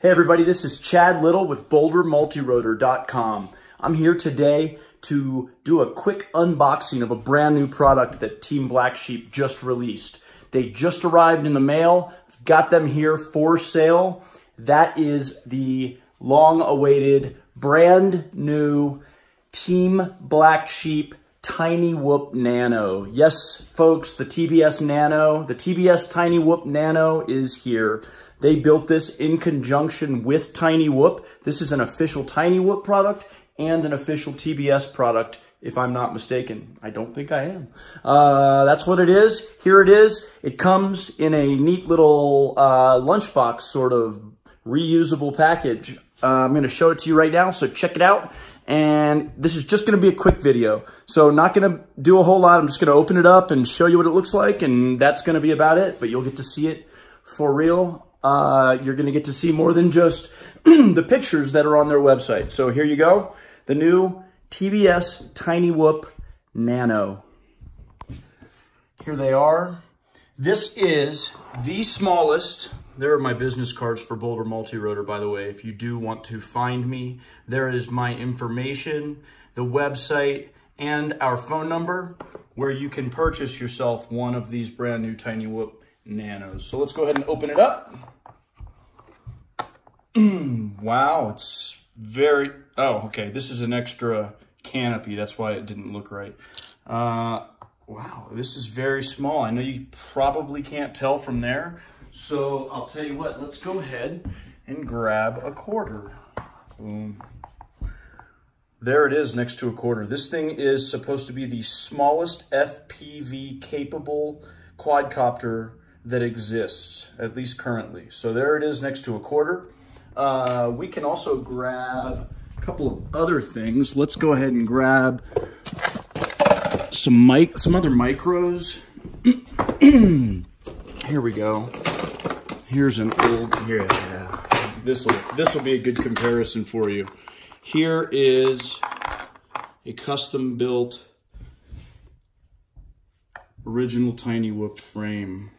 Hey everybody, this is Chad Little with Boulder MultiRotor.com. I'm here today to do a quick unboxing of a brand new product that Team Black Sheep just released. They just arrived in the mail, got them here for sale. That is the long-awaited, brand new Team Black Sheep Tiny Whoop Nano. Yes, folks, the TBS Nano, the TBS Tiny Whoop Nano is here. They built this in conjunction with Tiny Whoop. This is an official Tiny Whoop product and an official TBS product, if I'm not mistaken. I don't think I am. That's what it is. Here it is. It comes in a neat little lunchbox sort of reusable package. I'm going to show it to you right now, so check it out. And this is just going to be a quick video. So not going to do a whole lot. I'm just going to open it up and show you what it looks like, and that's going to be about it. But you'll get to see it for real. You're going to get to see more than just the pictures that are on their website. So here you go. The new TBS Tiny Whoop Nano. Here they are. This is the smallest. There are my business cards for Boulder MultiRotor, by the way. If you do want to find me, there is my information, the website, and our phone number where you can purchase yourself one of these brand new Tiny Whoop Nanos. So let's go ahead and open it up. Wow, it's very, oh, okay. This is an extra canopy. That's why it didn't look right. Wow, this is very small. I know you probably can't tell from there. So I'll tell you what, let's go ahead and grab a quarter. Boom. There it is next to a quarter. This thing is supposed to be the smallest FPV capable quadcopter that exists, at least currently. So there it is next to a quarter. We can also grab a couple of other things. Let's go ahead and grab some other micros. Here we go. Here's an old, here, yeah. This will be a good comparison for you. Here is a custom built original Tiny Whoop frame.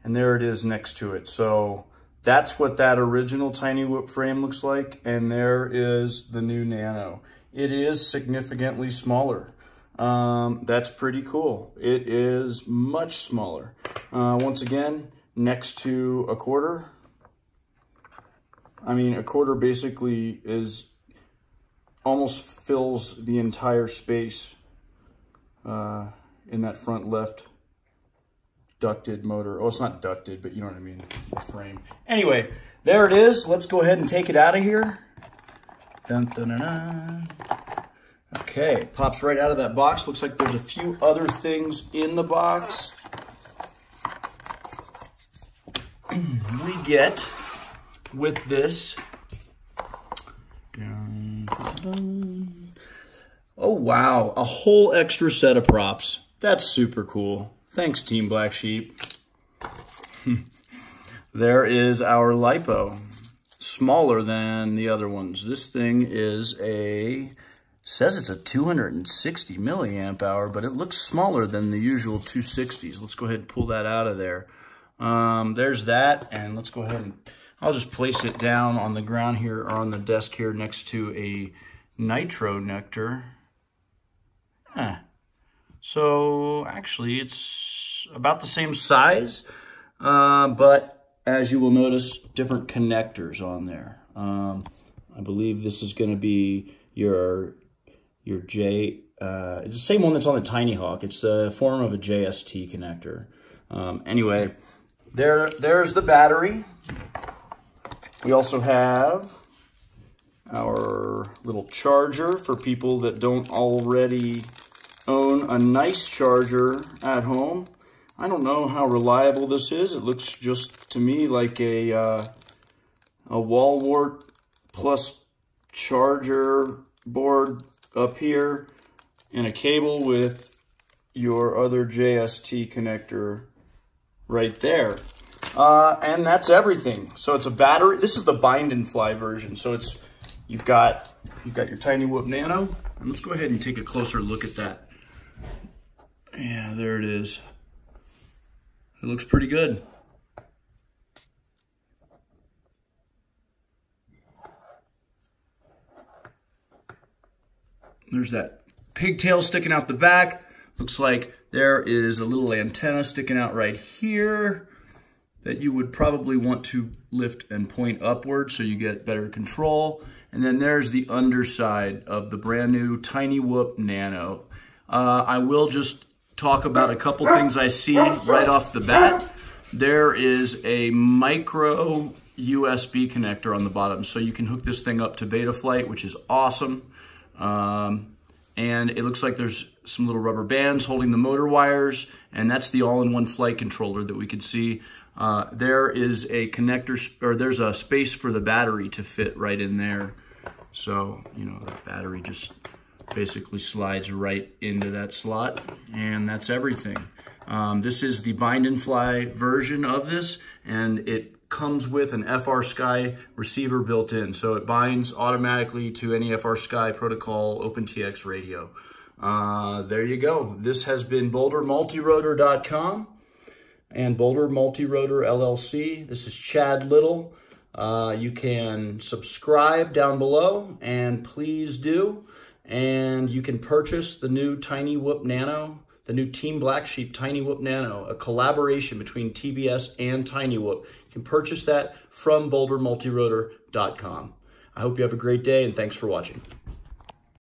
And there it is next to it. So that's what that original Tiny Whoop frame looks like. And there is the new Nano. It is significantly smaller. That's pretty cool. It is much smaller. Once again, next to a quarter. I mean, a quarter basically almost fills the entire space in that front left ducted motor. Oh, it's not ducted, but you know what I mean, the frame. Anyway, there it is. Let's go ahead and take it out of here. Dun, dun, dun, dun. Okay, it pops right out of that box. Looks like there's a few other things in the box. We get with this. Oh, wow. A whole extra set of props. That's super cool. Thanks, Team Black Sheep. There is our LiPo. Smaller than the other ones. This thing is says it's a 260 milliamp hour, but it looks smaller than the usual 260s. Let's go ahead and pull that out of there. There's that, and let's go ahead and I'll just place it down on the ground here, or on the desk here next to a nitro nectar. So actually it's about the same size, but as you will notice, different connectors on there. I believe this is going to be your J, it's the same one that's on the Tiny Hawk. It's a form of a JST connector. Anyway, there's the battery. We also have our little charger for people that don't already own a nice charger at home. I don't know how reliable this is. It looks just to me like a wall wart plus charger board up here and a cable with your other JST connector right there. And that's everything. So it's a battery. This is the bind and fly version. So you've got your Tiny Whoop Nano. And let's go ahead and take a closer look at that. Yeah, there it is. It looks pretty good. There's that pigtail sticking out the back. Looks like there is a little antenna sticking out right here that you would probably want to lift and point upward so you get better control. And then there's the underside of the brand new Tiny Whoop Nano. I will just talk about a couple things I see right off the bat. There is a micro USB connector on the bottom, so you can hook this thing up to Betaflight, which is awesome. And it looks like there's some little rubber bands holding the motor wires, and that's the all-in-one flight controller that we can see. There is a connector, or there's a space for the battery to fit right in there. So, you know, the battery just basically slides right into that slot, and that's everything. This is the bind and fly version of this, and it comes with an FrSky receiver built in. So it binds automatically to any FrSky protocol OpenTX radio. There you go. This has been BoulderMultiRotor.com and Boulder MultiRotor LLC. This is Chad Little. You can subscribe down below, and please do. And you can purchase the new Tiny Whoop Nano, the new Team Black Sheep Tiny Whoop Nano, a collaboration between TBS and Tiny Whoop. You can purchase that from BoulderMultiRotor.com. I hope you have a great day, and thanks for watching.